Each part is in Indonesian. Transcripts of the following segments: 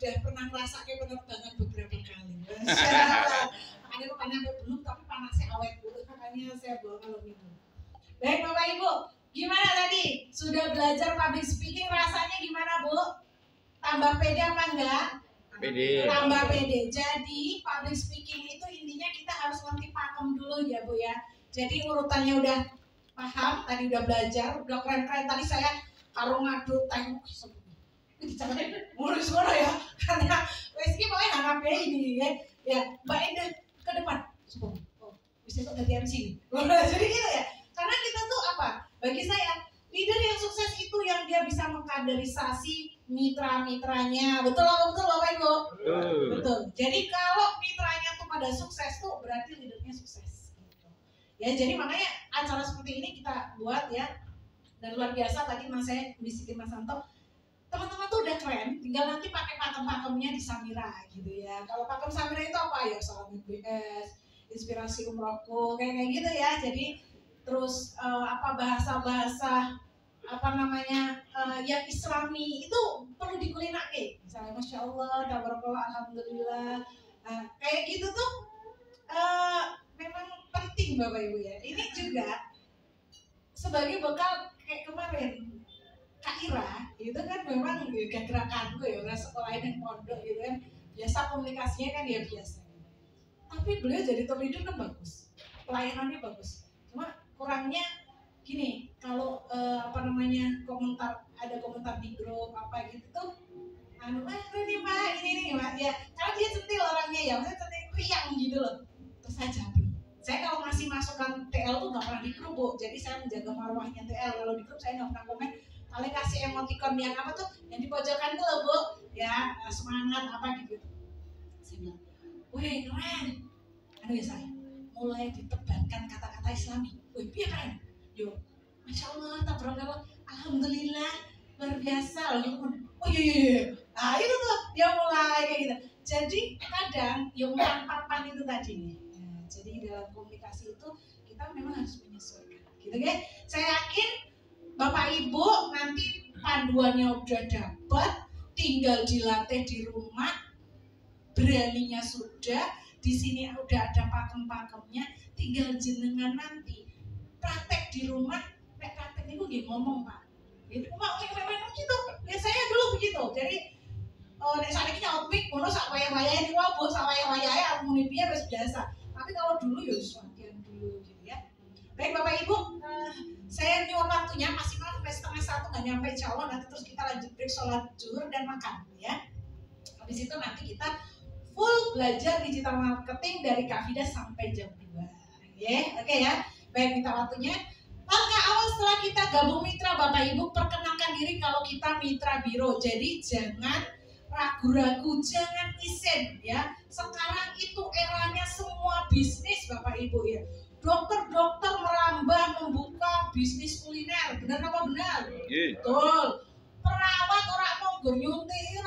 udah pernah ngerasa kayak penerbangan beberapa kali. Makanya kok sampai belum, tapi panasnya awet dulu, makanya saya bawa kalau minum. Baik Bapak Ibu, gimana tadi? Sudah belajar public speaking, rasanya gimana Bu? Tambah pede apa enggak? Pede. Tambah pede. Jadi public speaking itu intinya kita harus ngerti pakem dulu ya Bu ya. Jadi urutannya udah paham, tadi udah belajar, udah keren-keren. Tadi saya karo ngadu tengok mulus mana ya, karena Rizky paling HKP ini ya Mbak Enda ke depan, bisa kok ganti MC nih. Jadi gitu ya, karena kita tuh apa? Bagi saya leader yang sukses itu yang dia bisa mengkaderisasi mitra-mitranya, betul Bapak Ibu? Betul. Jadi kalau mitranya tuh pada sukses tuh berarti leadernya sukses. Ya jadi makanya acara seperti ini kita buat ya, dan luar biasa tadi saya bisikin Mas Santo. Teman-teman tuh udah keren, tinggal nanti pakai pakem-pakemnya di Samira gitu ya. Kalau pakem Samira itu apa ya? Salam BS, inspirasi umrohku, kayak gitu ya. Jadi terus bahasa-bahasa yang Islami itu perlu dikulinake. Misalnya Masya Allah, tabarakallah, alhamdulillah. Kayak gitu tuh memang penting Bapak Ibu ya. Ini juga sebagai bekal kayak kemarin. Kak Ira, itu kan memang gerakanku ya, orang sekolah yang pondok gitu kan, biasa komunikasinya kan ya biasa. Tapi beliau jadi top leader kan bagus, pelayanannya bagus. Cuma kurangnya gini, kalau ada komentar di grup apa gitu tuh, ini Pak, ini Pak, ya, karena dia centil orangnya ya, maksudnya centil riang gitu loh. Terus saya jawab. Saya kalau ngasih masukan TL tuh nggak pernah di grup Bu, jadi saya menjaga marwahnya TL. Kalau di grup saya nggak pernah komen. Kalian kasih emoticon yang apa tuh, yang di pojokan tuh loh Bu, ya semangat apa gitu. Saya bilang, wih keren. Ya saya, mulai ditebarkan kata-kata Islami. Wih biar keren. Yo, Masya Allah, tabarakallah, alhamdulillah, luar biasa loh. Oh iya. Nah itu tuh, dia mulai kayak gitu. Jadi kadang yang papan itu tadi nih. Nah, jadi dalam komunikasi itu kita memang harus menyesuaikan. Gitu kan? Saya yakin Bapak Ibu nanti panduannya udah dapat, tinggal dilatih di rumah, beraninya sudah, di sini udah ada pakem-pakemnya, tinggal jenengan nanti praktek di rumah, praktek itu dia ngomong Pak. Itu memang gitu, ya saya dulu begitu. Jadi nek saat ini outfit, ngono sak wayah-wayahnya di wabuk, sak wayah-wayahnya amuninya harus biasa. Tapi kalau dulu ya latihan dulu gitu ya. Baik Bapak Ibu, saya nyuwun waktunya maksimal sampai 12:30 nggak nyampe insya Allah, nanti terus kita lanjut break sholat zuhur dan makan ya. Habis itu nanti kita full belajar digital marketing dari Kak Fida sampai jam 2 Oke ya. Baik, minta waktunya. Langkah awal setelah kita gabung mitra Bapak Ibu, perkenalkan diri kalau kita mitra biro. Jadi jangan ragu-ragu, jangan isen ya. Sekarang itu eranya semua bisnis Bapak Ibu ya. Dokter-dokter merambah membuka bisnis kuliner, benar apa benar? Betul. Perawat orang mau nyuntik,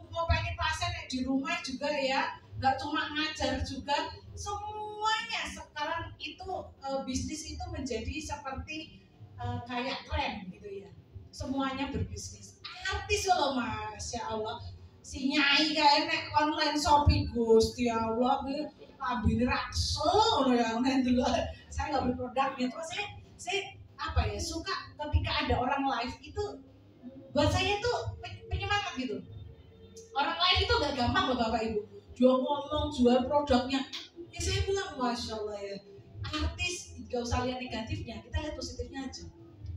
mau pengen pasien di rumah juga ya, nggak cuma ngajar juga, semuanya sekarang itu bisnis itu menjadi seperti kayak tren gitu ya. Semuanya berbisnis. Artis loh Masya Allah, si Nyai kayak nek online shopping Gusti Allah. Ambil raksel ya dulu. Saya nggak beli produknya, terus saya suka ketika ada orang live itu buat saya tuh penyemangat gitu. Orang live itu gak gampang loh Bapak Ibu. Dia ngomong jual produknya. Ya saya bilang Masya Allah ya, artis gak usah lihat negatifnya, kita lihat positifnya aja.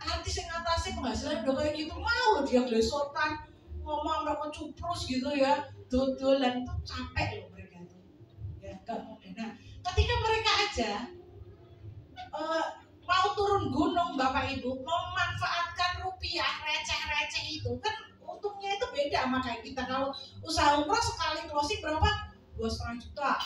Artis yang atasnya penghasilan udah kayak gitu, mau loh dia glesotan, ngomong mereka cuprus gitu ya, dodolan itu capek loh mereka itu. Ya gak mau. Nah, ketika mereka aja mau turun gunung Bapak Ibu, memanfaatkan rupiah receh-receh itu, kan untungnya itu beda sama kayak kita. Kalau usaha umroh sekali closing berapa? 2,5 juta,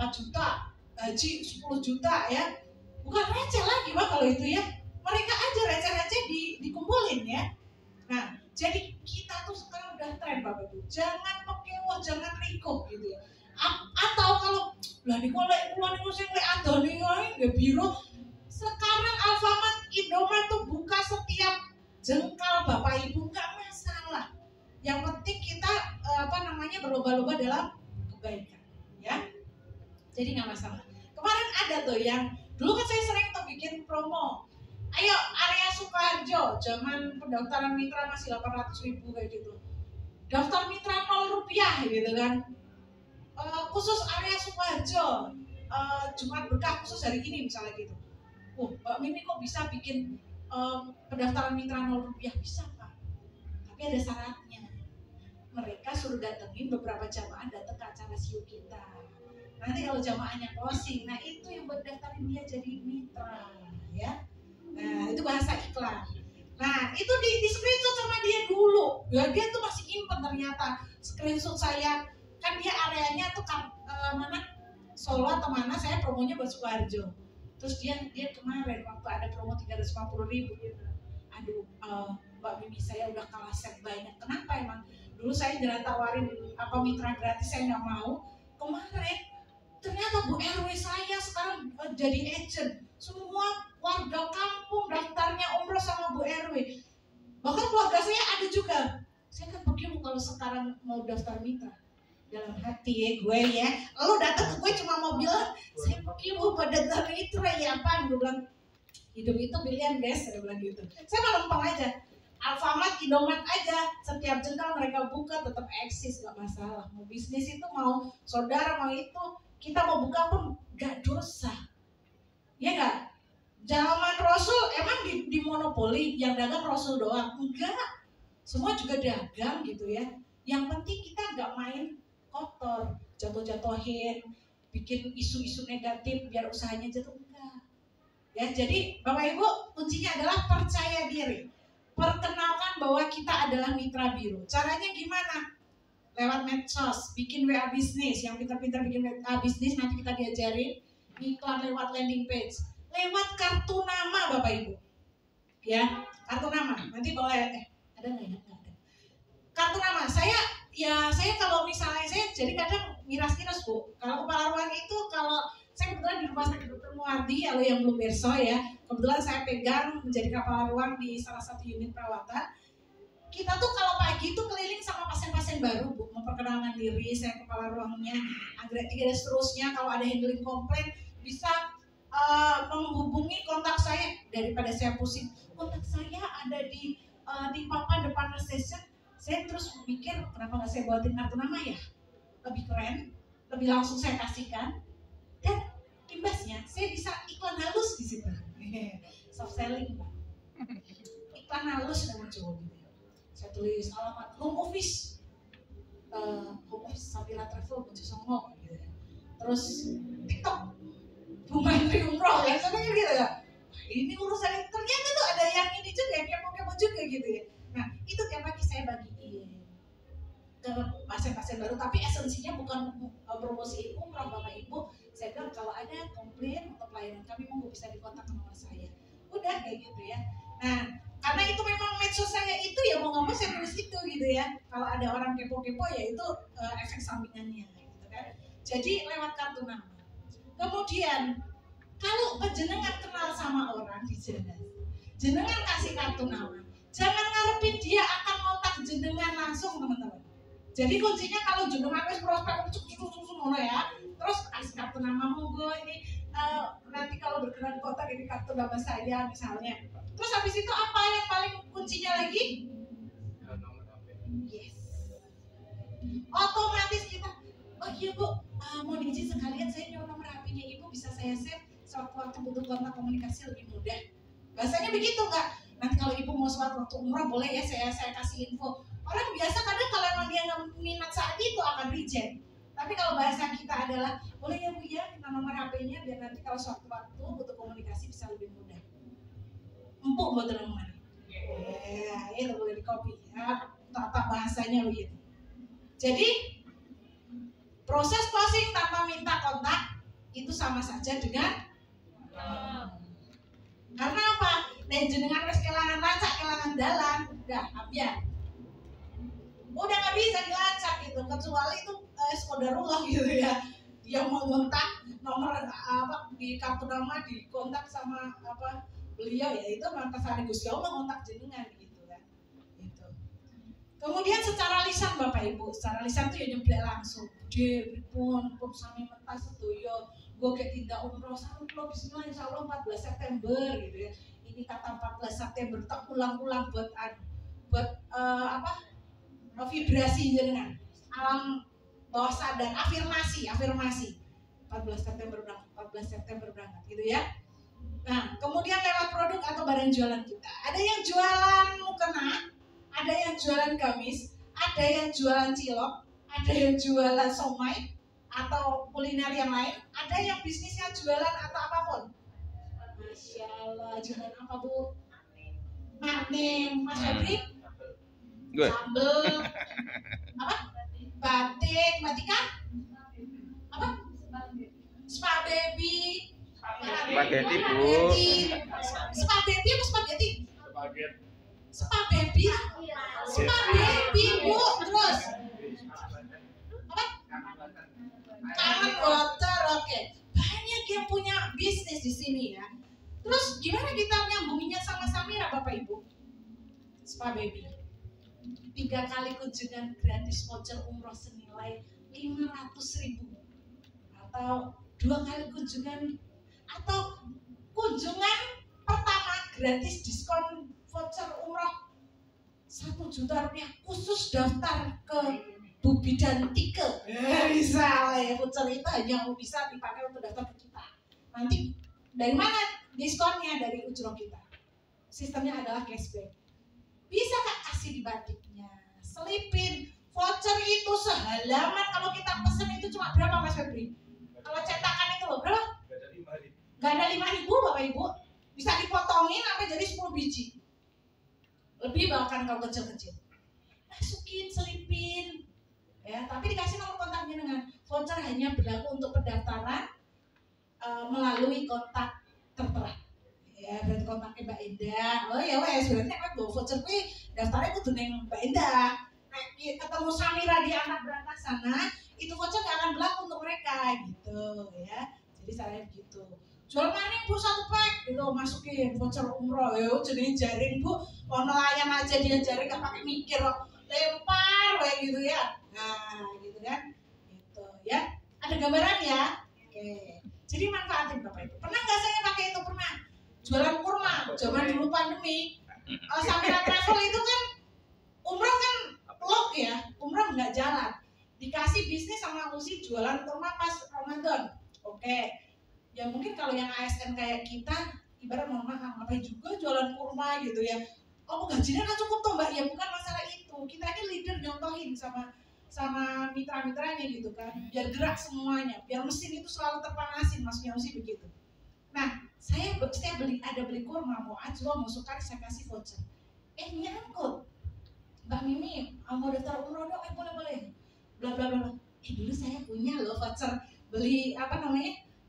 4 juta, gaji 10 juta ya. Bukan receh lagi Pak kalau itu ya. Mereka aja receh-receh dikumpulin ya. Nah, jadi kita tuh sekarang udah tren Bapak Ibu. Jangan pekewo, jangan rikup gitu ya. Atau kalau lah nih kalau sing lek adone wae biro. Sekarang Alfamart, Indomaret tuh buka setiap jengkal Bapak Ibu, nggak masalah. Yang penting kita berlomba-lomba dalam kebaikan, ya. Jadi nggak masalah. Kemarin ada tuh yang dulu kan saya sering tuh bikin promo. Ayo area Sukoharjo, zaman pendaftaran mitra masih 800.000 kayak gitu. Daftar mitra 0 rupiah gitu kan. Khusus area Sukoharjo, Jumat berkah khusus hari ini misalnya gitu. Mbak Mimi kok bisa bikin pendaftaran mitra 0 rupiah? Bisa Pak, tapi ada syaratnya. Mereka suruh datengin beberapa jamaah datang ke acara siu kita. Nanti kalau jamaahnya closing, nah itu yang buat daftarin dia jadi mitra, ya. Nah itu bahasa iklan. Nah itu di screenshot sama dia dulu. Ya dia tuh masih impen ternyata. Screenshot saya, kan dia areanya tuh mana? Solo atau mana, saya promonya buat Sukoharjo. Terus dia kemarin waktu ada promo 350.000 dia bilang, aduh Mbak Mimi saya udah kalah set banyak. Kenapa emang? Dulu saya jalan tawarin mitra gratis, saya nggak mau. Kemarin ternyata Bu RW saya sekarang jadi agent. Semua warga kampung daftarnya umroh sama Bu RW. Bahkan keluarga saya ada juga. Saya kan begitu kalau sekarang mau daftar mitra. Dalam hati ya gue ya, lo datang ke gue cuma mau bilang saya begitu pada daftar mitra ya apaan. Gue bilang hidup itu pilihan guys, saya bilang gitu. Saya malah lempeng aja. Alfamart, Indomaret aja, setiap jengkal mereka buka tetap eksis, gak masalah. Mau bisnis itu mau saudara mau itu, kita mau buka pun gak dosa, ya gak? Zaman Rasul emang di monopoli yang dagang Rasul doang? Enggak, semua juga dagang gitu ya. Yang penting kita gak main kotor, jatuh-jatuhin, bikin isu-isu negatif biar usahanya jatuh, enggak. Ya, jadi Bapak Ibu kuncinya adalah percaya diri. Perkenalkan bahwa kita adalah mitra biru. Caranya gimana? Lewat medsos, bikin WA bisnis. Yang pintar-pintar bikin WA bisnis nanti kita diajarin. Iklan lewat landing page. Lewat kartu nama Bapak Ibu. Ya, kartu nama. Nanti boleh ada nggak ya? Nggak ada. Kartu nama. Saya kalau misalnya saya jadi kadang miras-miras Bu. Kalau kepala ruang itu kalau saya kebetulan di rumah sakit Dr. Muardi, kalau yang belum berso ya, kebetulan saya pegang menjadi kepala ruang di salah satu unit perawatan. Kita tuh kalau pagi itu keliling sama pasien-pasien baru Bu, memperkenalkan diri, saya kepala ruangnya, anggrek 3 dan seterusnya. Kalau ada handling komplain bisa menghubungi kontak saya, daripada saya pusing. Kontak saya ada di papan depan reception. Saya terus mikir kenapa nggak saya buatin kartu nama ya, lebih keren, lebih langsung saya kasihkan. Dan imbasnya saya bisa iklan halus di situ. Soft selling Pak. Iklan halus sudah muncul gitu. Saya tulis alamat home office. Home office Sabila Travel Buncu Songo gitu. Terus TikTok Bumain Umroh ya, soalnya gitu ya. Ini urusan ternyata tuh ada yang ini juga, yang kepo-kepo juga gitu ya. Nah, itu tiap pagi saya bagiin ke pasien-pasien baru, tapi esensinya bukan promosiin umroh Bapak Ibu. Saya bilang kalau ada komplain atau pelayanan kami mau bisa dikontak nomor saya. Udah kayak gitu ya. Nah, karena itu memang medsos saya itu ya mau nggak mau saya tulis itu gitu ya. Kalau ada orang kepo-kepo ya itu efek sampingannya gitu kan. Jadi lewat kartu nama. Kemudian kalau jenengan kenal sama orang di jalan, jenengan kasih kartu nama. Jangan ngarepin dia akan kontak jenengan langsung teman-teman. Jadi kuncinya kalau jenengan wis prospek ngono ya, terus kasih kartu nama monggo ini nanti kalau berkenan kontak ini kartu nama saya misalnya. Terus habis itu apa yang paling kuncinya lagi? Yes. Otomatis kita, oh iya Bu, mau diizin sekalian saya nyawa nomor HP-nya Ibu bisa saya save sewaktu-waktu butuh kontak komunikasi lebih mudah. Bahasanya begitu nggak? Nanti kalau Ibu mau suatu waktu umrah boleh ya saya kasih info. Orang biasa kadang kalau emang dia nggak minat saat itu akan reject. Tapi kalau bahasa kita adalah boleh ya Bu ya kita nomor HP-nya biar nanti kalau suatu waktu butuh komunikasi bisa lebih mudah. Empuk buat teman-teman. Ya, itu boleh di copy ya. Tata bahasanya begitu. Jadi proses closing tanpa minta kontak itu sama saja dengan karena apa? Nek jenengan wis kelangan lacak, kelangan dalan, udah ambiar. Udah nggak bisa dilacak gitu, kecuali itu saudarullah gitu ya. Dia mau kontak nomor di kartu nama dikontak sama beliau ya itu mantasane Gusti Allah kontak jenengan gitu kan. Gitu. Kemudian secara lisan Bapak Ibu, secara lisan itu ya nyeblek langsung. Pripun sami mentah sedoyo, gue kayak tidak umroh sama lo bismillah insyaallah 14 September gitu ya. Ini kata 14 September tak ulang-ulang buat vibrasi jenengan. Alam bawah sadar, afirmasi. 14 September berangkat gitu ya. Nah, kemudian lewat produk atau barang jualan kita. Ada yang jualan mukena, ada yang jualan gamis, ada yang jualan cilok, ada yang jualan somai atau kuliner yang lain, ada yang bisnisnya jualan atau apapun. Masya Allah, jualan apa Bu? Marning, Mas Febri? Sambel, apa? Batik, batika? Apa? Spa baby. Spaghetti Bu. Spaghetti apa spaghetti? Spaghetti. Spaghetti Bu. Terus apa? Kangen water. Oke. Banyak yang punya bisnis di sini ya. Terus gimana kita nyambunginnya sama Samira Bapak Ibu? Spa baby. 3 kali kunjungan gratis voucher umroh senilai 500.000 atau 2 kali kunjungan atau kunjungan pertama gratis diskon voucher umroh 1 juta rupiah khusus daftar ke Bu Bidan Tike. Bisa lah ya, voucher itu hanya bisa dipakai untuk daftar ke kita. Nanti dari mana diskonnya? Dari ujroh kita. Sistemnya adalah cashback. Bisa Kak kasih di batiknya, selipin. Voucher itu sehalaman kalau kita pesen itu cuma berapa Mas Febri? Kalau cetakan itu loh berapa? Gak ada 5.000 Bapak Ibu. Bisa dipotongin sampai jadi 10 biji. Lebih bahkan kalau kecil-kecil. Masukin, selipin. Ya, tapi dikasih nomor kontaknya dengan voucher hanya berlaku untuk pendaftaran melalui kontak tertera. Ya, berarti kontaknya Mbak Endah. Oh ya wes, berarti nek bawa voucher kuwi daftarnya kudu ning Mbak Endah. Nek ketemu Samira di anak berangkat sana, itu voucher gak akan berlaku untuk mereka gitu ya. Jadi saya gitu. Jual maning Bu 1 pack gitu, masukin voucher umroh. Ya jenenge jaring Bu, ono nelayan aja dia jaring gak pakai mikir kok. Lempar kayak gitu ya. Nah, gitu kan. Gitu ya. Ada gambaran ya? Oke. Jadi manfaatin Bapak Ibu. Pernah nggak saya pakai itu? Pernah. Jualan kurma. Zaman dulu pandemi. Sambil travel itu kan umroh kan lock ya. Umroh nggak jalan. Dikasih bisnis sama Usi jualan kurma pas Ramadan. Oke. Ya mungkin kalau yang ASN kayak kita, ibarat mohon maaf, ngapain juga jualan kurma gitu ya. Oh gajinya nggak cukup tuh Mbak. Ya bukan masalah itu. Kita ini leader nyontohin sama mitra-mitranya gitu kan, biar gerak semuanya, biar mesin itu selalu terpanasin, maksudnya sih begitu. Nah, saya beli kurma, mau ajwa, mau sukar, saya kasih voucher. Nyangkut, Mbak Mimi, mau daftar umroh dong, boleh, bla bla bla. Dulu saya punya loh voucher, beli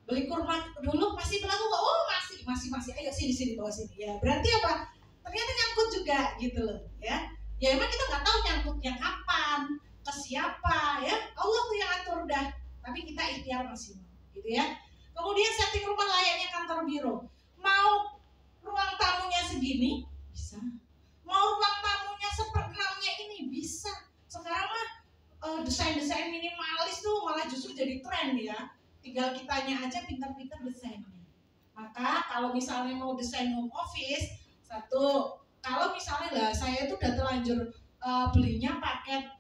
beli kurma dulu masih berlaku kok. Oh masih, ayo sini bawa sini. Ya berarti apa? Ternyata nyangkut juga gitu loh, ya. Ya emang kita nggak tahu nyangkutnya kapan, ke siapa ya, Allah tuh yang atur dah, tapi kita ikhtiar maksimal gitu ya. Kemudian setting rumah layaknya kantor biro. Mau ruang tamunya segini bisa, mau ruang tamunya seper-6-nya ini bisa. Sekarang mah desain minimalis tuh malah justru jadi tren ya, tinggal kitanya aja pintar-pintar desainnya. Maka kalau misalnya mau desain home office, kalau misalnya lah saya itu udah terlanjur belinya paket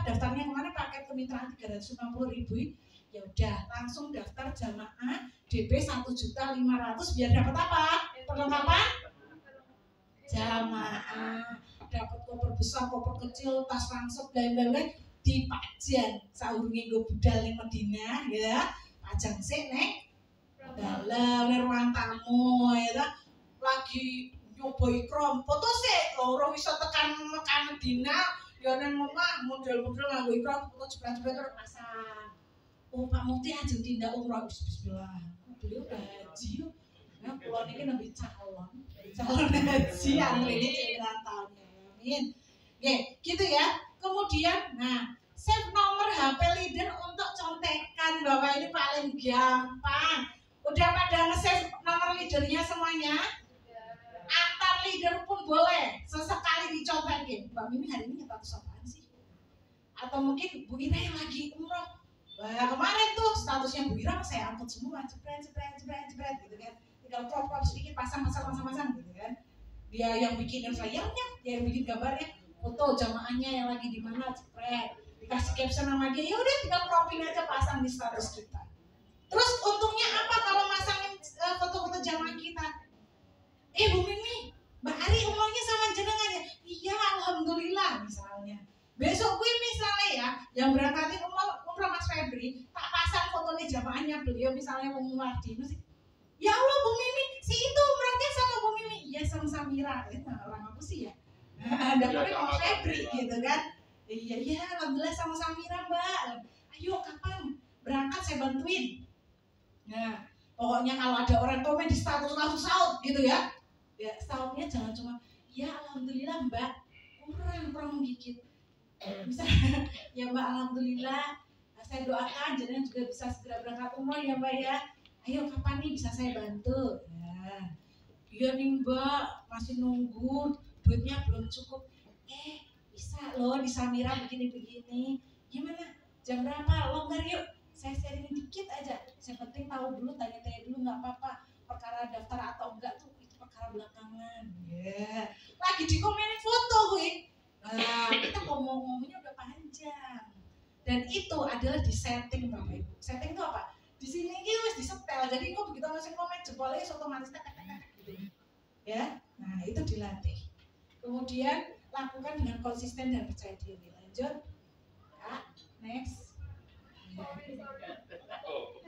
daftarnya kemana, paket kemitraan 350.000, ya udah langsung daftar jamaah DP 1.500.000 biar dapat apa? Perlengkapan jamaah, dapat koper besar, koper kecil, tas ransel, lain-lain di Pajan saurunge nggo budal ning Madinah ya, pajang sik nek dalam ruang tamu ya, lagi nyoba ikram foto sik loro iso tekan Madinah. Ya nang omah model-model nganggo ikram foto jebret-jebret terus pasang. Oh Pak Mufti ajeng tindak umroh bismillah. Beliau udah haji. Nah, pulau niki nembe calon haji anu ini cek tahunnya. Amin. Oke, gitu ya. Kemudian save nomor HP leader untuk contekan Bapak, ini paling gampang. Udah pada nge-save nomor leadernya semuanya? Antar leader pun boleh, sesekali dicontekin. Mbak Mimi hari ini status apaan sih? Atau mungkin Bu Ira yang lagi umroh. Nah, kemarin tuh statusnya Bu Ira saya angkut semua, jepret gitu kan. Tinggal crop sedikit, pasang gitu kan. Dia yang bikin flyernya, dia yang bikin gambarnya, foto jamaahnya yang lagi di mana, jepret. Dikasih caption sama dia, ya udah tinggal cropin aja pasang di status kita. Terus untungnya apa kalau masangin foto-foto jamaah kita? Bu Mimi, Mbak Ari umurnya sama jenengan ya? Iya, alhamdulillah misalnya. Besok gue misalnya ya, yang berangkatin umroh Mas Febri, tak pasang fotonya jamaahnya beliau misalnya umroh di masjid. Ya Allah Bu Mimi, si itu umrohnya sama Bu Mimi. Iya sama Samira, orang apa sih ya? Dan tapi Mas Febri gitu kan? Iya, alhamdulillah sama Samira Mbak. Ayo kapan berangkat saya bantuin. Nah, pokoknya kalau ada orang komen di status langsung saut gitu ya. Ya sautnya jangan cuma, ya alhamdulillah Mbak, kurang dikit. Misalnya, ya Mbak alhamdulillah, saya doakan jenengan juga bisa segera berangkat umroh ya Mbak ya. Ayo kapan nih bisa saya bantu? Ya, iya nih Mbak, masih nunggu, duitnya belum cukup. Bisa loh di Samira begini-begini. Gimana? Jam berapa? Longgar yuk. Saya sharing dikit aja. Saya penting tahu dulu, tanya-tanya dulu nggak apa-apa. Perkara daftar atau enggak tuh itu perkara belakangan. Ya, lagi dikomenin foto gue. Nah, kita ngomongnya udah panjang. Dan itu adalah di setting Bapak Ibu. Setting itu apa? Di sini wis disetel. Jadi kok begitu masih komen jempolnya otomatis gitu. Ya. Nah, itu dilatih. Kemudian lakukan dengan konsisten dan percaya diri. Lanjut. Ya, next.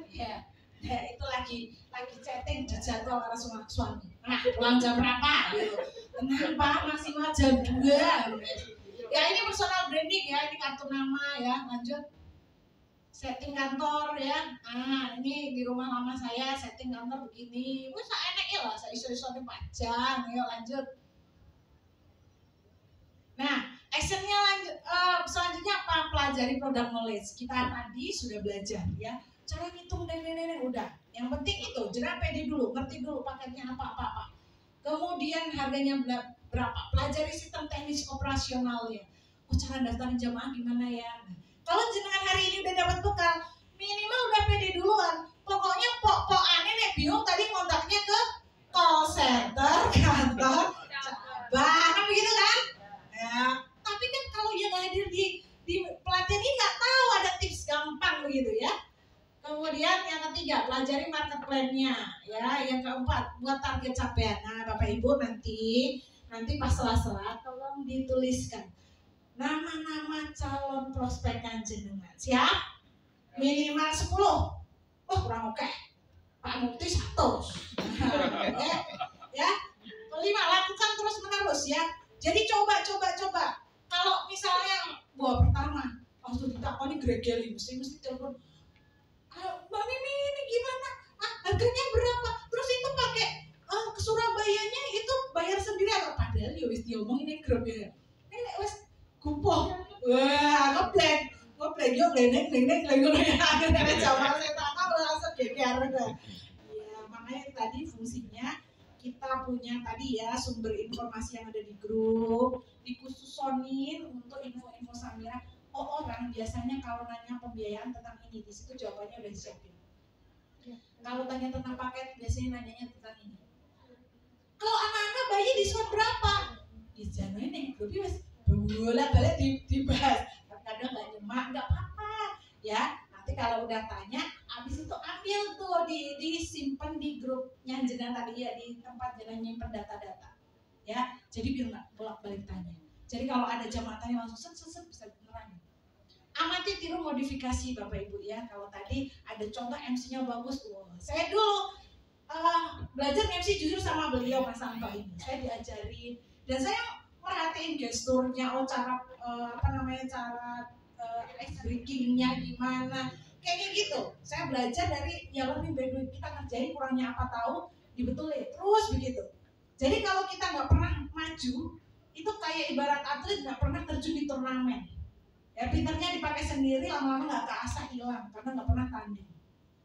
Ya. Ya, itu lagi chatting di jadwal karena suami. Nah, pulang jam berapa? Gitu. Kenapa maksimal jam 2? Ya ini personal branding ya, ini kartu nama ya. Lanjut. Setting kantor ya. Nah, ini di rumah lama saya setting kantor begini. Wah, saya enak ya lah, saya iso-iso pajang. Ayo lanjut. Nah, actionnya lanjut. Selanjutnya apa? Pelajari product knowledge. Kita tadi sudah belajar ya. Cara ngitung dan udah. Yang penting itu, jangan pede dulu, ngerti dulu paketnya apa. Kemudian harganya berapa? Pelajari sistem teknis operasionalnya. Cara daftarin jamaah gimana ya? Nah, kalau jenengan hari ini udah dapat bekal, minimal udah pede duluan. Pokoknya pok-pokannya nih bingung tadi kontaknya ke call center kantor cabang, begitu kan? Ya, tapi kan kalau yang hadir di pelatihan ini nggak tahu ada tips gampang begitu ya. Kemudian yang ketiga, pelajari market plan-nya ya. Yang keempat, buat target capaian. Nah, Bapak Ibu nanti pas sela-sela tolong dituliskan nama-nama calon prospek jenengan. Siap? Minimal 10. Oh, kurang oke. Pak Mukti 1. Oke. Ya. Kelima, lakukan terus-menerus ya. Jadi coba. Kalau misalnya pertama, waktu ditakoni gregeli mesti telepon. Mbak Mimi ini gimana? Harganya berapa? Terus itu pakai ke Surabayanya itu bayar sendiri atau padahal ya wis diomong ini grup ya. Ini wis kumpul. Wah, ngeblek yo lenek ada jamaah saya tak tahu langsung geger udah. Ya, makanya tadi fungsinya kita punya tadi ya sumber informasi yang ada di grup, dikhususonin untuk info-info Samira. Orang biasanya kalau nanya pembiayaan tentang ini, di situ jawabannya udah disiapin. Kalau tanya tentang paket, biasanya nanyanya tentang ini. Kalau anak-anak bayi diskon berapa? Di Januari nih, lebih mas bolak-balik dibahas. Kadang nggak nyemak, nggak apa-apa, ya. Nanti kalau udah tanya, habis itu ambil tuh disimpan di grupnya jenengan tadi ya, di tempat jenengan nyimpen data-data, ya. Jadi biar nggak bolak-balik tanya. Jadi kalau ada jamaah tanya langsung set bisa menerangin. Amati tiru modifikasi Bapak Ibu ya. Kalau tadi ada contoh MC-nya bagus, saya dulu belajar MC jujur sama beliau Mas Anto ini. Saya diajarin dan saya merhatiin gesturnya, cara cara ice breaking-nya gimana, kayak gitu. Saya belajar dari yang lebih baik kita ngerjain kurangnya apa tahu dibetulin terus begitu. Jadi kalau kita nggak pernah maju, itu kayak ibarat atlet nggak pernah terjun di turnamen. Ya pinternya dipakai sendiri lama-lama nggak keasah hilang karena nggak pernah tanding.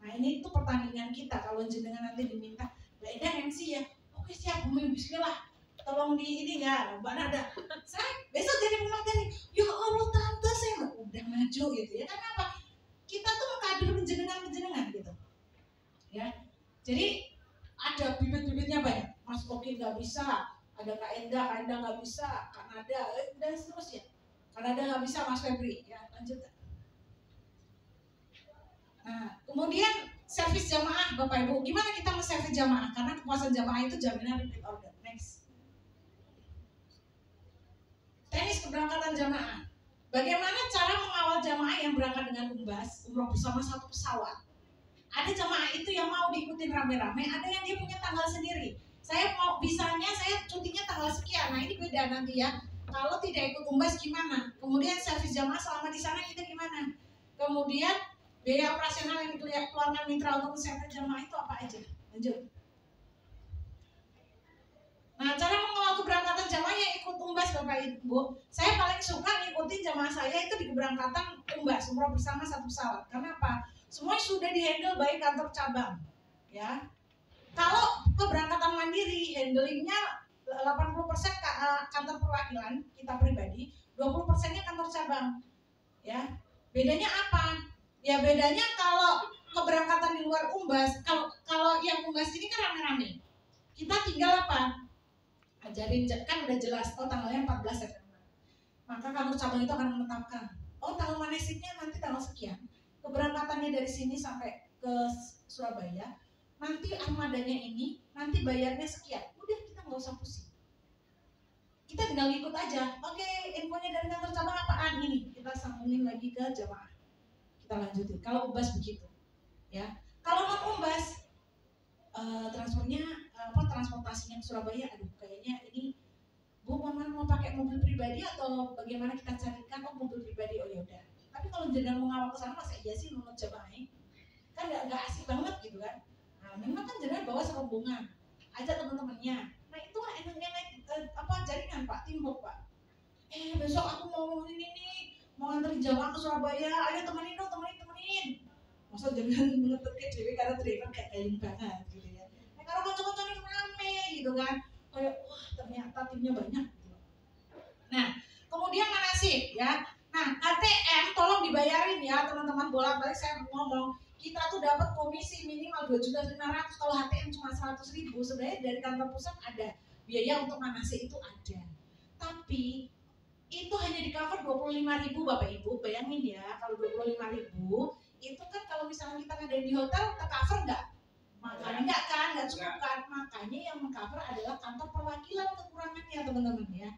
Nah ini itu pertandingan kita kalau jenengan nanti diminta, Mbak Ida MC ya, Oke siap Bumi, bismillah. Tolong di ini ya Mbak Nada. Saya besok jadi pemateri. Ya Allah tante saya udah maju gitu ya. Kenapa? Kita tuh mengkader penjenengan gitu. Ya. Jadi ada bibit-bibitnya banyak. Mas Koki nggak bisa, ada Kak Enda nggak bisa, Kak Nada dan seterusnya. Kak Nada nggak bisa, Mas Febri. Ya lanjut. Nah, kemudian servis jamaah Bapak Ibu. Gimana kita men-servis jamaah? Karena kepuasan jamaah itu jaminan repeat order. Next. Teknis keberangkatan jamaah. Bagaimana cara mengawal jamaah yang berangkat dengan umbas, umroh bersama satu pesawat? Ada jamaah itu yang mau diikutin rame-rame, ada yang dia punya tanggal sendiri. Saya mau bisanya saya cutinya tanggal sekian. Nah ini beda nanti ya. Kalau tidak ikut umbas gimana? Kemudian servis jamaah selama di sana kita gimana? Kemudian biaya operasional yang dikeluarkan mitra untuk kesehatan jamaah itu apa aja? Lanjut. Nah, cara mengawal keberangkatan jamaah yang ikut umbas Bapak Ibu, saya paling suka ngikutin jamaah saya itu di keberangkatan umbas, umroh bersama satu pesawat. Karena apa? Semua sudah dihandle baik kantor cabang, ya. Kalau keberangkatan mandiri, handlingnya 80% kantor perwakilan kita pribadi, 20%-nya kantor cabang, ya. Bedanya apa? Ya bedanya kalau keberangkatan di luar umbas, kalau yang umbas ini kan rame-rame, kita tinggal apa? Ajarin kan udah jelas, oh tanggalnya 14 September. Maka kantor cabang itu akan menetapkan, oh tanggal manesiknya nanti tanggal sekian. Keberangkatannya dari sini sampai ke Surabaya, nanti armadanya ini, nanti bayarnya sekian. Udah kita nggak usah pusing. Kita tinggal ikut aja. Oke, infonya dari kantor cabang apaan ini? Kita sambungin lagi ke jamaah. Kita lanjutin. Kalau umbas begitu, ya. Kalau non umbas, transportasinya ke Surabaya, aduh kayaknya ini Bu mau pakai mobil pribadi atau bagaimana kita carikan mobil pribadi, oh ya udah. Tapi kalau jenengan mau ngawal ke sana masa iya sih nunut jamaah kan nggak asik banget gitu kan. Nah memang kan jenengan bawa serombongan, ajak teman-temannya. Nah itulah enaknya naik jaringan Pak, timbuk Pak. Besok aku mau ini nih, mau nganterin jamaah ke Surabaya, ayo temenin dong, temenin. Masa jenengan ngetekin dewe karena driver kayak kayaknya banget gitu ya. Kalau kocok-kocok ini rame gitu kan, kayak wah ternyata timnya banyak gitu. Nah kemudian manasik ya. Nah ATM tolong dibayarin ya teman-teman, bolak-balik saya ngomong kita tuh dapat komisi minimal 2.500.000. Kalau ATM cuma 100.000, sebenarnya dari kantor pusat ada biaya untuk manasik itu ada. Tapi itu hanya di cover 25.000 Bapak Ibu. Bayangin ya kalau 25.000 itu kan kalau misalnya kita ngadain di hotel tercover nggak? Makanya enggak kan, nggak cukup kan. Makanya yang mengcover adalah kantor perwakilan kekurangannya teman-teman ya.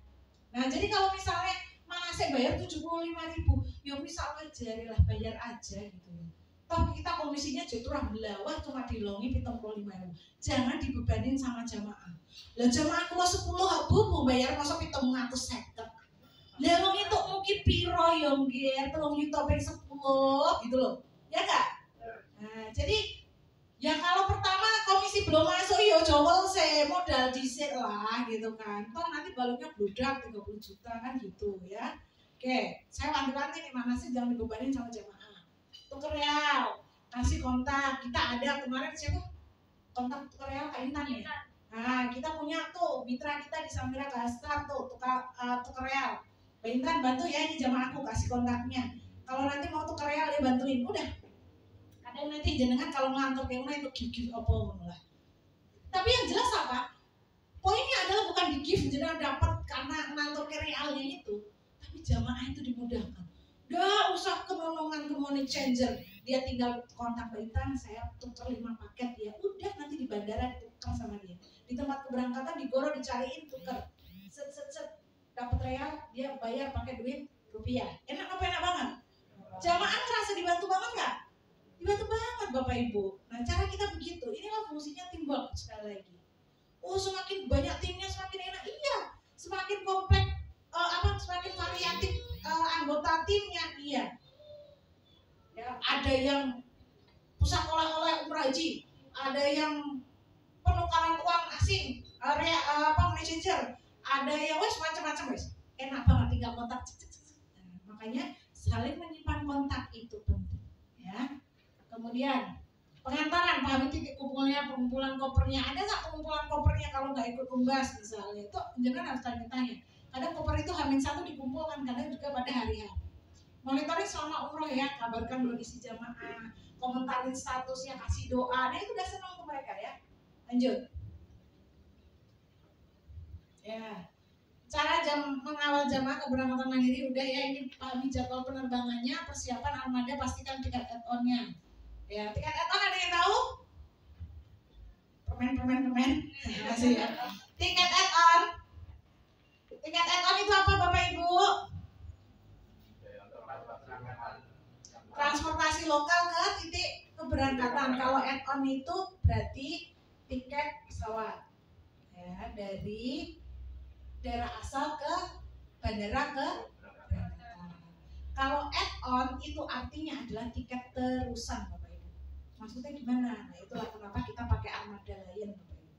Nah jadi kalau misalnya mana saya bayar 75.000, ya misal aja lah bayar aja gitu ya. Tapi kita komisinya justru belawah cuma dilongi 75.000. Jangan dibebanin sama jamaah. Lah jamaah kula 10 Bu bayar masa 750. Lah wong itu mungkin piro yo nggih 3 juta ping 10 gitu loh. Ya enggak? Nah, jadi ya kalau pertama komisi belum masuk ya jowol se modal dhisik lah gitu kan. Toh nanti balutnya bludak 30 juta kan gitu ya. Oke, saya wanti-wanti nih mana sih jangan dibebanin sama jamaah. Tuker real, kasih kontak. Kita ada kemarin siapa? Kontak tuker real Kak Intan ya. Nah, kita punya tuh mitra kita di Samira Gastar tuh tuker real. Kak Intan bantu ya ini jamaahku kasih kontaknya. Kalau nanti mau tuker real ya bantuin. Udah. Kadang nanti jenengan kalau ngantor kayak mana itu give apa lah. Tapi yang jelas apa? Poinnya adalah bukan di give jenengan dapat karena ngantor ke realnya itu, tapi jamaah itu dimudahkan. Gak usah kenolongan ke money changer, dia tinggal kontak Mbak Intan, saya tuker 5 paket ya. Udah nanti di bandara ditukar sama dia. Di tempat keberangkatan di Goro dicariin tuker. Set dapat real, dia bayar pakai duit rupiah. Enak apa enak banget? Jamaah ngerasa dibantu banget nggak? Dibantu banget Bapak Ibu. Nah cara kita begitu, inilah fungsinya teamwork sekali lagi. Oh semakin banyak timnya semakin enak. Iya, semakin kompleks semakin variatif anggota timnya. Iya. Ya, ada yang pusat oleh-oleh umrah haji, ada yang penukaran uang asing, money changer, ada yang macam-macam wes. Enak banget tinggal kontak. Makanya saling menyimpan kontak itu penting. Ya. Kemudian Pengantaran, pahami titik kumpulnya, pengumpulan kopernya. Ada nggak pengumpulan kopernya kalau nggak ikut umbas misalnya? Itu jangan harus tanya-tanya. Kadang koper itu H-1 dikumpulkan, kadang juga pada hari H. Monitoring selama umroh ya, kabarkan kondisi jamaah, komentarin statusnya, kasih doa. Nah itu udah senang ke mereka ya. Lanjut. Ya. Cara mengawal jamaah keberangkatan mandiri udah ya, ini pahami jadwal penerbangannya, persiapan armada, pastikan tiket add-on-nya. Ya, tiket add-on ada yang tahu? Permen. Masih ya. Tiket add-on. Tiket add-on itu apa Bapak Ibu? Transportasi lokal ke titik keberangkatan. Kalau add-on itu berarti tiket pesawat. Ya, dari daerah asal ke bandara ke berangkatan. Kalau add-on itu artinya adalah tiket terusan Bapak Ibu. Maksudnya gimana? Nah itulah kenapa kita pakai armada Lion Bapak Ibu.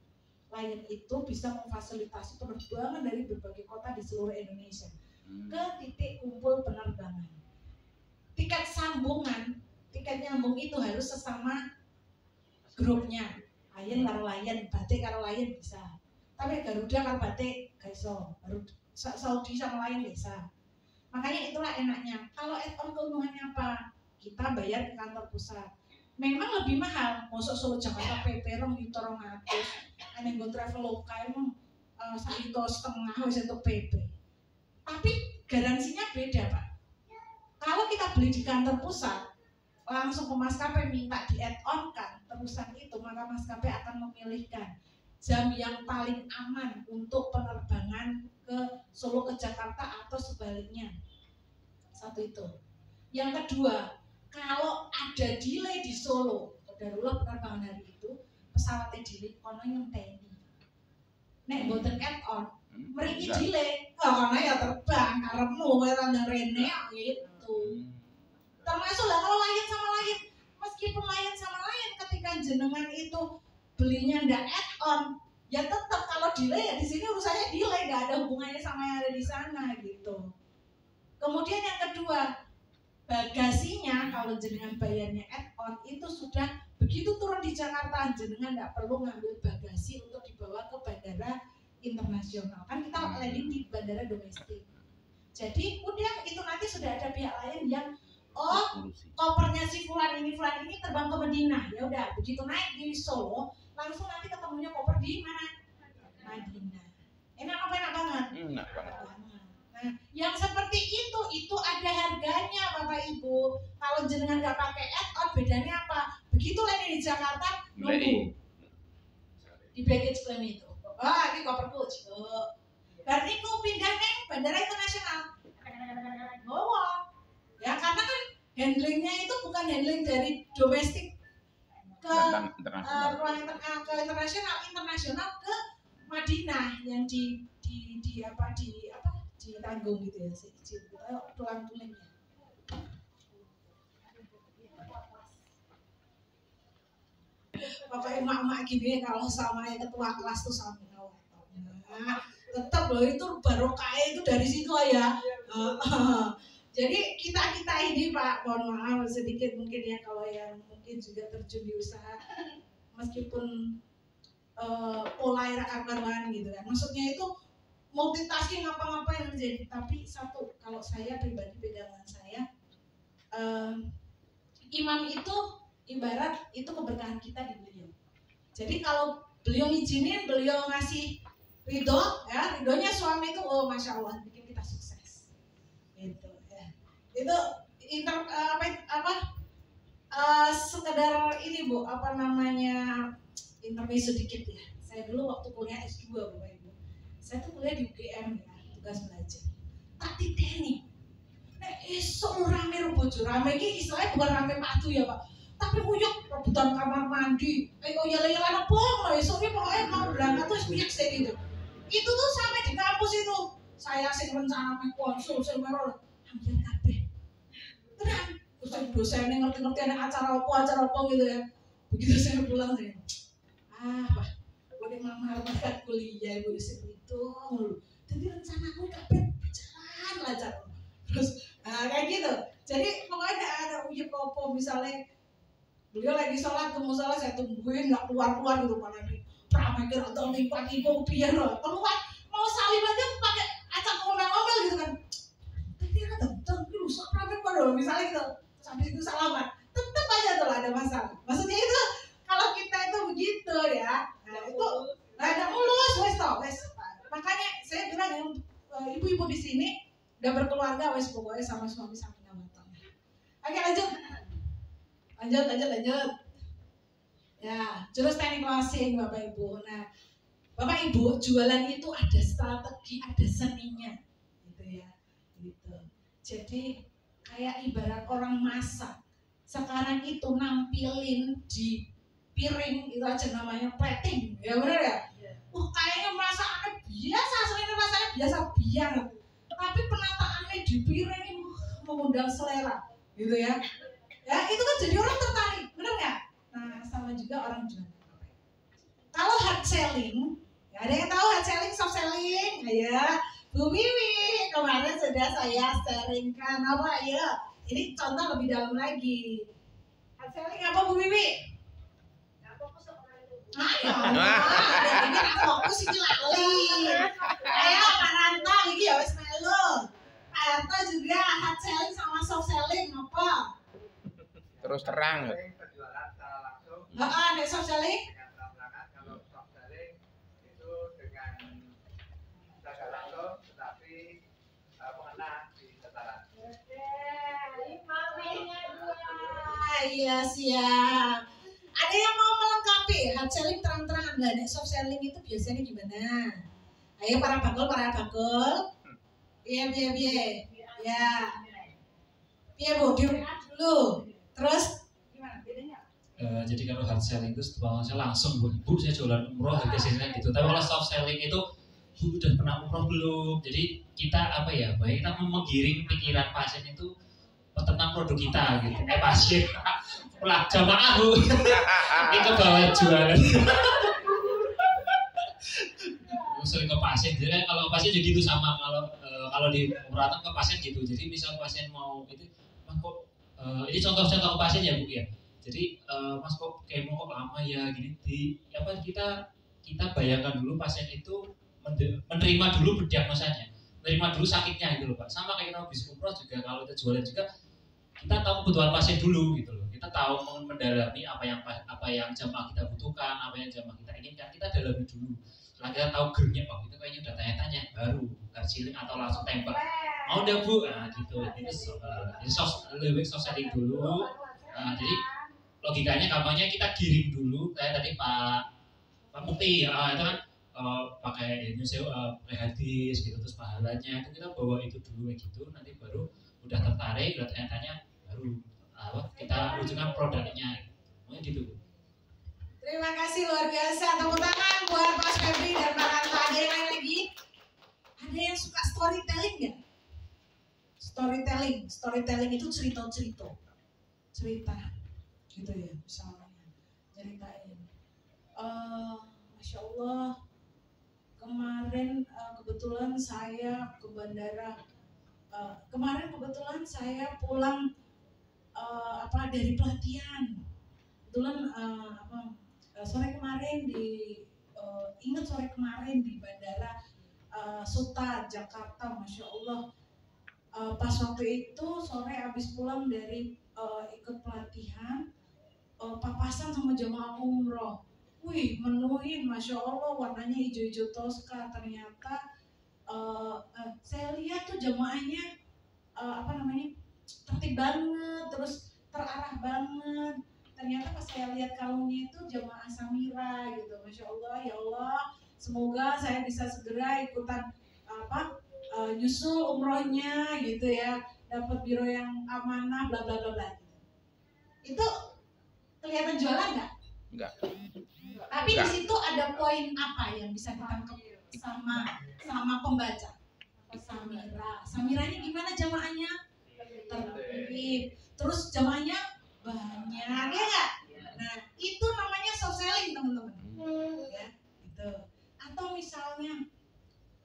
Lion itu bisa memfasilitasi penerbangan dari berbagai kota di seluruh Indonesia ke titik kumpul penerbangan. Tiket sambungan, tiket nyambung itu harus sesama grupnya. Lion karo Lion, Batik karo Lion bisa. Tapi Garuda karo Batik gak iso. Saudi sama Lion bisa. Makanya itulah enaknya. Kalau add-on keuntungannya apa? Kita bayar ke kantor pusat. Memang lebih mahal. Mosok Solo Jakarta PP 2.200. Ane nggo Traveloka emang 1,5 wis untuk PP. Tapi garansinya beda, Pak. Kalau kita beli di kantor pusat, langsung ke maskapai minta di add-on kan terusan itu, maka maskapai akan memilihkan jam yang paling aman untuk penerbangan ke Solo ke Jakarta atau sebaliknya. Satu itu. Yang kedua, kalau ada delay di Solo, darurat penerbangan hari itu, pesawatnya delay, kono yang TNI. Nek boten add-on, mriki delay, karena ya terbang, karepmu kowe randang rene gitu. Termasuk lah kalau Lion sama Lion, meskipun Lion sama Lion ketika jenengan itu belinya ndak add-on, ya tetap kalau delay ya di sini urusannya delay, nggak ada hubungannya sama yang ada di sana gitu. Kemudian yang kedua, bagasinya kalau jenengan bayarnya add-on itu sudah begitu turun di Jakarta, jenengan nggak perlu ngambil bagasi untuk dibawa ke bandara internasional. Kan kita landing di bandara domestik. Jadi udah itu nanti sudah ada pihak lain yang kopernya si Fulan ini terbang ke Madinah. Ya udah begitu naik di Solo langsung nanti ketemunya koper di mana? Madinah. Enak apa enak banget? Enak banget. Nah, yang seperti itu ada harganya Bapak Ibu. Kalau jenengan nggak pakai add-on, bedanya apa? Begitu landing di Jakarta, nunggu di baggage claim itu. Wah, ini koperku. Berarti ku pindah ke bandara internasional. Ya karena kan handlingnya itu bukan handling dari domestik ke internasional ke Madinah yang ditanggung gitu ya tulang tulangnya. Bapak emak-emak gini kalau sama yang ketua kelas tuh sama tetap loh itu barokah itu dari situ ya. Jadi kita ini Pak, mohon maaf sedikit mungkin ya kalau yang mungkin juga terjun di usaha meskipun mulai karuan gitu kan. Maksudnya itu multitasking ngapa-ngapain terjadi. Tapi satu, kalau saya pribadi pegangan saya, imam itu ibarat itu keberkahan kita di beliau. Jadi kalau beliau izinin, beliau ngasih ridho, ya ridhonya suami itu, oh masya Allah bikin kita sukses. Gitu ya. Itu sekedar ini Bu, intermezzo sedikit ya. Saya dulu waktu kuliah S2 Bapak Ibu. Saya tuh kuliah di UGM ya, tugas belajar. Tak titeni. Nek esuk rame bojo, rame iki istilahnya bukan rame padu ya, Pak. Tapi uyuk rebutan kamar mandi. Yel-yelan apa lho esuk iki pokoke mau berangkat terus uyuk sik gitu. Itu tuh sampai di kampus itu. Saya sing rencana meh konsul sing merol hampir kabeh. Tenang, dosen ngerti-ngerti ada acara apa gitu ya. Begitu saya pulang saya, Pak, boleh mama berangkat kuliah ibu itu. Jadi rencanaku kabeh berjalan lancar. Terus kayak gitu. Jadi pokoknya ada uyup apa misalnya Beliau lagi sholat ke musola, saya tungguin nggak keluar gitu malah nih. Pramikir atau lipat-lipat biar keluar mau salim aja pakai acak ngomel-ngomel gitu kan. Tadi kata tapi rusak pramik baru misalnya gitu. Sampai itu salaman, tetap aja tuh ada masalah. Maksudnya itu kalau kita itu begitu ya, nah itu nggak ada mulus, wes. Makanya saya bilang yang ibu-ibu di sini udah berkeluarga, wes pokoknya sama suami sama matang. Oke lanjut. Ya, terus teknik closing Bapak Ibu. Nah, Bapak Ibu jualan itu ada strategi, ada seninya, gitu ya, gitu. Jadi kayak ibarat orang masak. Sekarang itu nampilin di piring itu aja namanya plating, ya benar ya? Kayaknya masakannya biasa, sebenarnya rasanya biasa banget. Tapi penataannya di piring ini mengundang selera, gitu ya. Ya itu kan jadi orang tertarik, benar nggak? Nah sama juga orang jualan. Kalau hard selling, ya ada yang tahu hard selling, soft selling, ya Bu Wiwi kemarin sudah saya sharingkan apa ya? Ini contoh lebih dalam lagi. Hard selling apa Bu Wiwi? Ini fokus ini lali. Ayo Pak Ranta, ini ya wes melu. Pak Ranta juga hard selling sama soft selling apa? Terus terang. Nek soft selling? Kalau soft selling itu dengan harga langsung tetapi mengena di tataran. Iya siap. Ada yang mau melengkapi hard selling terang-terangan nggak? Nek soft selling itu biasanya gimana? Ayo para bakul. Iya. Ya. Iya Bu, diulang dulu. Terus gimana bedanya? Jadi kalau hard selling itu saya langsung Bu saya jualan umroh harga sini gitu. Tapi kalau soft selling itu Bu udah pernah umroh belum? Jadi kita apa ya? Baik kita menggiring pikiran pasien itu tentang produk kita gitu. Pasien pulang jamaah Bu itu bawa jualan. Sering ke pasien. Jadi kalau pasien juga gitu sama kalau di umroh ke pasien gitu. Jadi misal pasien mau itu kok ini contoh-contoh ke pasien ya Bu ya. Jadi Mas kok kemo kok lama ya gini kita bayangkan dulu pasien itu menerima dulu berdiagnosanya, menerima dulu sakitnya gitu loh Pak. Sama kayak kita habis umroh juga kalau kita jualan juga kita tahu kebutuhan pasien dulu gitu loh. Kita tahu mendalami apa yang jamaah kita butuhkan, apa yang jamaah kita inginkan, kita dalami dulu. Setelah kita tahu gernya Pak, itu kayaknya udah tanya-tanya baru terciling atau langsung tembak. Mau udah Bu, nah gitu. Jadi lebih soft selling dulu. Jadi logikanya kampanye kita giring dulu kayak tadi Pak Mukti ya itu kan pakai pakai hadis gitu terus pahalanya itu kita bawa itu dulu gitu nanti baru udah tertarik udah tanya-tanya baru kita wujudkan produknya mungkin gitu. Terima kasih luar biasa, tepuk tangan buat Mas Febri dan Pak Ranta. Ada yang lain lagi? Ada yang suka storytelling nggak? Storytelling itu cerita gitu ya, misalnya ceritain Masya Allah kemarin kebetulan saya ke bandara kebetulan saya pulang dari pelatihan kebetulan sore kemarin di bandara Suta Jakarta Masya Allah pas waktu itu sore habis pulang dari ikut pelatihan papasan sama jamaah umroh. Wih, menuhin, Masya Allah, warnanya hijau-hijau toska. Ternyata saya lihat tuh jamaahnya tertib banget, terus terarah banget. Ternyata pas saya lihat kalungnya itu jamaah Samira gitu, Masya Allah, ya Allah. Semoga saya bisa segera ikutan nyusul umrohnya gitu ya, dapat biro yang amanah, bla bla bla bla. Itu kelihatan jualan nggak? Enggak. Tapi di situ ada poin apa yang bisa ditangkap sama pembaca? Samiranya gimana jamaahnya? Tertib. Terus jamaahnya banyak, ya nggak? Nah itu namanya soft selling teman-teman. Ya, gitu. Atau misalnya,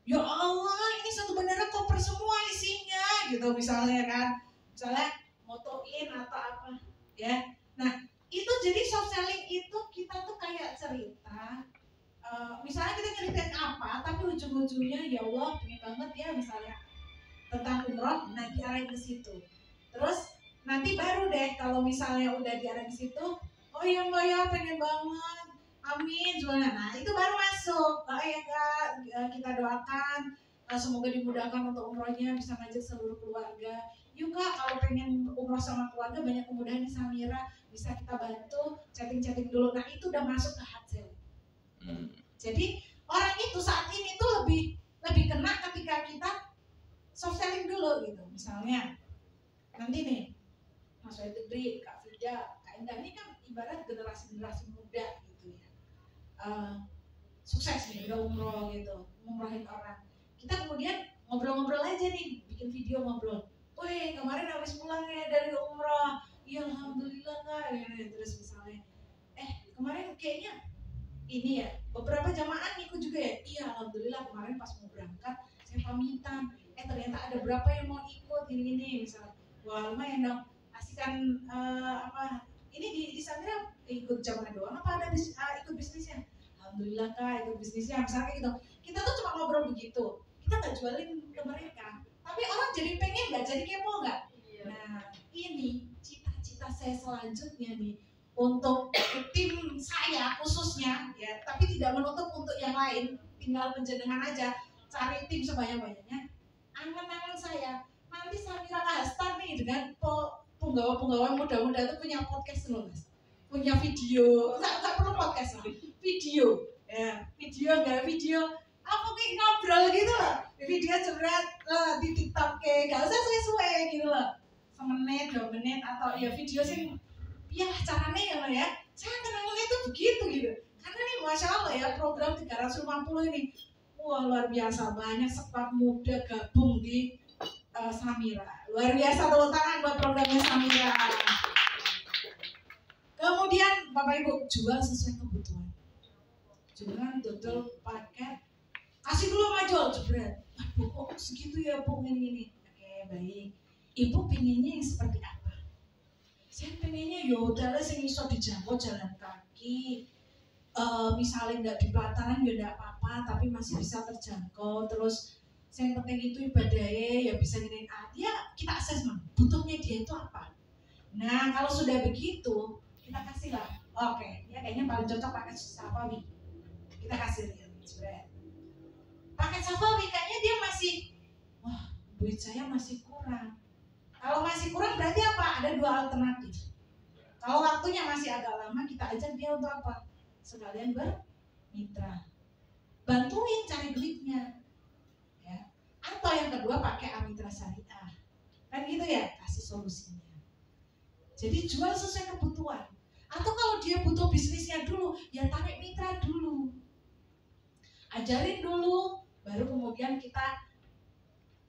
ya Allah ini satu bandara koper semua isinya, gitu misalnya kan? Misalnya motoin atau apa? Ya, nah itu ujung-ujungnya ya Allah pengen banget ya misalnya tentang umroh, nah diarahin ke situ. Terus nanti baru deh kalau misalnya udah diarahin ke situ, oh iya mbak ya pengen banget, amin jualnya. Nah itu baru masuk. Ya kak, kita doakan semoga dimudahkan untuk umrohnya, bisa ngajak seluruh keluarga. Yuk kak, kalau pengen umroh sama keluarga banyak kemudahan di Samira, bisa kita bantu, chatting-chatting dulu. Nah itu udah masuk ke hard selling. Jadi orang itu saat ini tuh lebih kena ketika kita soft selling dulu gitu. Misalnya nanti nih Mas Wedri, Kak Frida, Kak Indah ini kan ibarat generasi muda gitu ya, sukses nih udah umroh gitu, ngumrohin orang. Kita kemudian ngobrol-ngobrol aja nih, bikin video ngobrol. Wih kemarin habis pulang ya dari umroh, iya alhamdulillah kak. Terus misalnya, kemarin kayaknya ini ya beberapa jamaah ikut juga ya. Iya alhamdulillah kemarin pas mau berangkat saya pamitan, ternyata ada berapa yang mau ikut ini misalnya. Wah lumayan dong, aslikan ini di Samira ikut jamaah doang apa ada ikut bisnisnya? Alhamdulillah kak ikut bisnisnya misalnya gitu. Kita tuh cuma ngobrol begitu, kita nggak jualin ke mereka, tapi orang jadi pengen nggak, jadi kepo nggak? Nah ini cita-cita saya selanjutnya nih untuk tim saya khususnya ya, tapi tidak menutup untuk yang lain, tinggal penjenengan aja cari tim sebanyak-banyaknya. Angan-angan saya nanti Samira Kahastan nih dengan penggawa-penggawa muda-muda itu punya podcast loh mas, punya video, nggak perlu podcast lah, video ya, video apa kayak ngobrol gitu loh, video jebret di TikTok kayak gak usah suwe-suwe gitu loh, semenit 2 menit atau ya video sih ya caranya ya, saya kenalnya itu begitu gitu, karena nih masya Allah ya program 350 ini, wah luar biasa banyak squad muda gabung di Samira, luar biasa, tepuk tangan buat programnya Samira. Kemudian Bapak Ibu jual sesuai kebutuhan, jangan dodol paket, kasih dulu majol jebret, aduh kok segitu ya bu ini, oke baik, ibu pinginnya yang seperti apa? Saya pengennya yaudah lah sing iso dijangkau jalan kaki, misalnya nggak di pelataran ya nggak apa-apa, tapi masih bisa terjangkau. Terus yang penting itu ibadahnya ya bisa gini, dia kita assessment butuhnya dia itu apa. Nah kalau sudah begitu kita kasih lah, oke, ya kayaknya paling cocok pakai Safawi, kita kasih dia sebenarnya. Pakai Safawi kayaknya dia masih, wah duit saya masih kurang. Kalau masih kurang berarti apa? Ada 2 alternatif. Kalau waktunya masih agak lama, kita ajak dia untuk apa? Sekalian bermitra, bantuin cari duitnya, ya. Atau yang kedua pakai Amitra Syariah, kan gitu ya, kasih solusinya. Jadi jual sesuai kebutuhan. Atau kalau dia butuh bisnisnya dulu, ya tarik mitra dulu, ajarin dulu, baru kemudian kita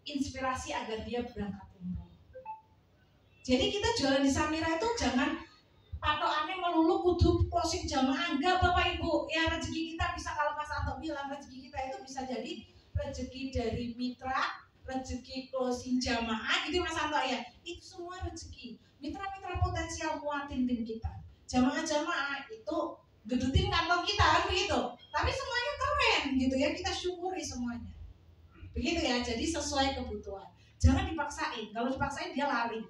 inspirasi agar dia berangkat umroh. Jadi kita jualan di Samira itu jangan patokannya melulu kudu closing jamaah, enggak Bapak Ibu. Ya rezeki kita bisa, kalau Mas Anto bilang rezeki kita itu bisa jadi rezeki dari mitra, rezeki closing jamaah gitu Mas Anto ya. Itu semua rezeki. Mitra-mitra potensial muatin tim kita. Jamaah-jamaah itu gedutin kantong kita kan begitu. Tapi semuanya keren gitu ya, kita syukuri semuanya. Begitu ya, jadi sesuai kebutuhan. Jangan dipaksain. Kalau dipaksain dia lari.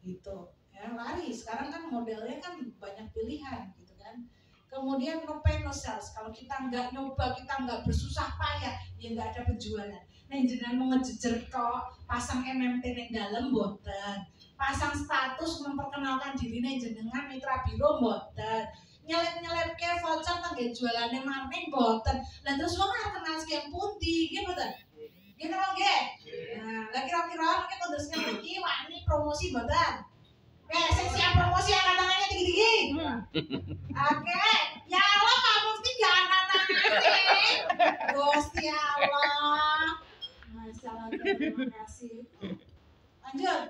Gitu ya, lari. Sekarang kan modelnya kan banyak pilihan gitu kan. Kemudian no pain no sales, kalau kita nggak nyoba, kita nggak bersusah payah, ya nggak ada penjualan. Nah jenengan mau ngejejer kok pasang MMT yang dalam boten, pasang status memperkenalkan diri nih jenengan mitra biro boten, nyelip ke voucher tangga jualannya maning boten. Lah terus wong arep kenal sekian pundi nggih boten? Gini loh nggih. Nah, lah kira-kira nek kondisinya iki wani promosi boten. Saya siap promosi, angkat tangannya tinggi-tinggi. Oke, ya Allah Pak Mufti gak angkat tangannya. Gusti Allah. Masya Allah, terima kasih. Lanjut.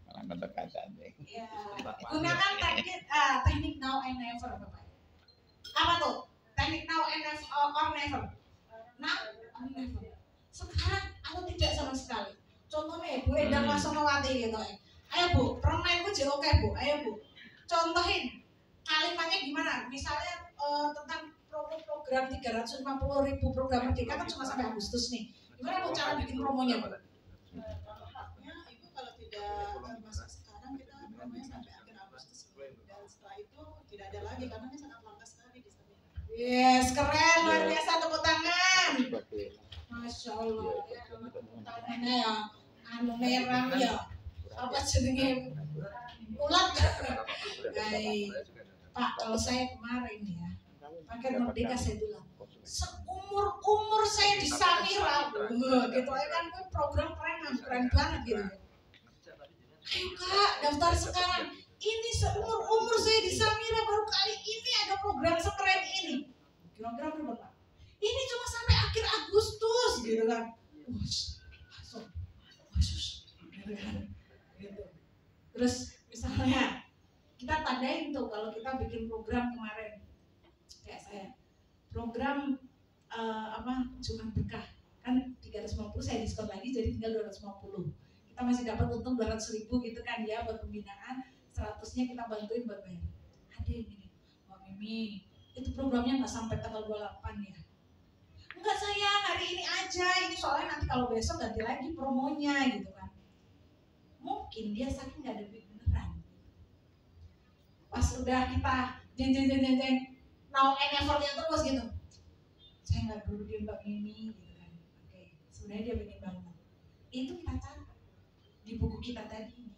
Malah pendekatan deh. Ya, gunakan teknik now and never Bapak. Apa tuh? Teknik now and never or never. Now or never. Sekarang atau tidak sama sekali. Contohnya Bu Endang Wasonowati gitu ya. Ayo Bu, permainku jadi oke Bu, ayo Bu. Contohin kalimatnya gimana? Misalnya tentang promo program 350.000 program Merdeka kan cuma sampai Agustus nih. Gimana Bu cara bikin promonya Bu? Kalau haknya Ibu kalau tidak masuk sekarang kita promonya sampai akhir Agustus dan setelah itu tidak ada lagi karena ini sangat langka sekali di sana. Yes, keren, luar biasa, tepuk tangan. Masya Allah, ya, tepuk tangannya ya, anu merah ya, apa jenenge ulat. Baik, Pak, kalau saya kemarin ya, pakai Merdeka saya bilang, seumur saya di Samira, gitu ya kan, program keren banget gitu. Ayo Kak, daftar sekarang. Ini seumur saya di Samira baru kali ini ada program sekeren ini. Kira-kira berapa? Ini cuma sampai akhir Agustus gitu kan. Gitu kan. Gitu. Terus misalnya kita tandain tuh kalau kita bikin program kemarin kayak saya program Jumat Berkah kan 350 saya diskon lagi jadi tinggal 250. Kita masih dapat untung 200.000 gitu kan ya buat pembinaan. 100-nya kita bantuin buat bayar. Ada yang gini, Mbak Mimi, itu programnya nggak sampai tanggal 28 ya? Enggak sayang, hari ini aja. Ini soalnya nanti kalau besok ganti lagi promonya gitu kan. Mungkin dia saking nggak ada duit beneran. Pas udah kita jeng, now and never-nya terus gitu. Saya nggak perlu dia Mbak Mimi gitu kan. Oke, sebenarnya dia pengen banget. Itu kita catat di buku kita tadi.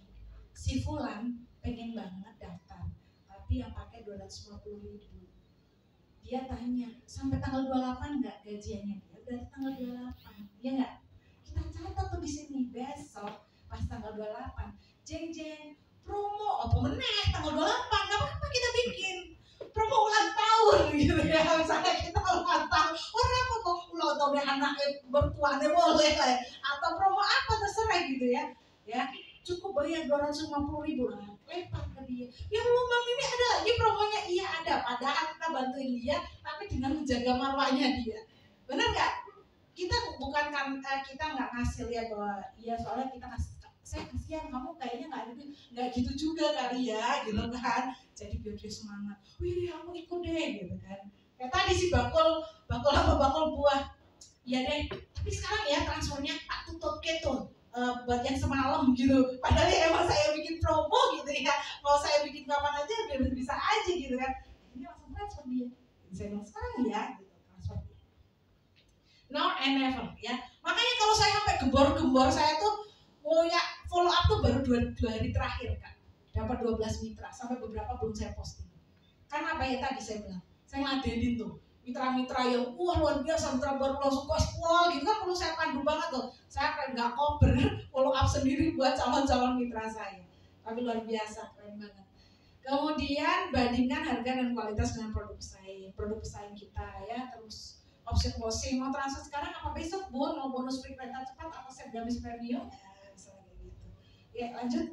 Si Fulan pengen banget daftar, tapi yang pakai 250.000. Dia tanya, sampai tanggal 28 nggak gajiannya? Dia berarti tanggal 28, ya nggak? Kita catat tuh di sini, besok pas tanggal 28, jeng, promo, apa meneh, tanggal 28, nggak apa-apa kita bikin. Promo ulang tahun gitu ya, misalnya kita ulang tahun, orang apa kok ulang tahun anaknya bertuanya boleh lah, atau promo apa terserah gitu ya, cukup bayar 250.000 lah. Lempar ke dia. Ya Mbak Mimi ada lagi promonya? Iya ada. Padahal kita bantuin dia, tapi dengan menjaga marwahnya dia. Benar nggak? Kita bukan kan kita nggak ngasih lihat bahwa iya soalnya kita saya kasihan kamu kayaknya nggak ada, nggak gitu juga kali ya, gitu kan? Jadi biar dia semangat. Wih aku ikut deh, gitu kan? Kayak tadi si bakul buah. Iya deh. Tapi sekarang ya transfernya tak tutup gitu. Buat yang semalam gitu, padahal ya emang saya bikin promo gitu ya, mau saya bikin kapan aja biar bisa aja gitu kan, ini langsung transfer dia, saya bilang sekarang ya gitu, transfer dia. Now and never ya, makanya kalau saya sampai gembor saya tuh mau ya follow up tuh baru 2 hari terakhir kan, dapat 12 mitra, sampai beberapa belum saya posting, karena apa ya tadi saya bilang, saya ngeladenin tuh mitra-mitra yang luar biasa, mitra baru langsung gospel gitu kan, perlu saya pandu banget tuh. Saya kan nggak cover follow up sendiri buat calon-calon mitra saya, tapi luar biasa, keren banget. Kemudian bandingkan harga dan kualitas dengan produk pesaing kita ya. Terus option closing, mau transfer sekarang apa besok Bu, mau bonus free kereta cepat atau set gamis premium, misalnya gitu. Ya lanjut.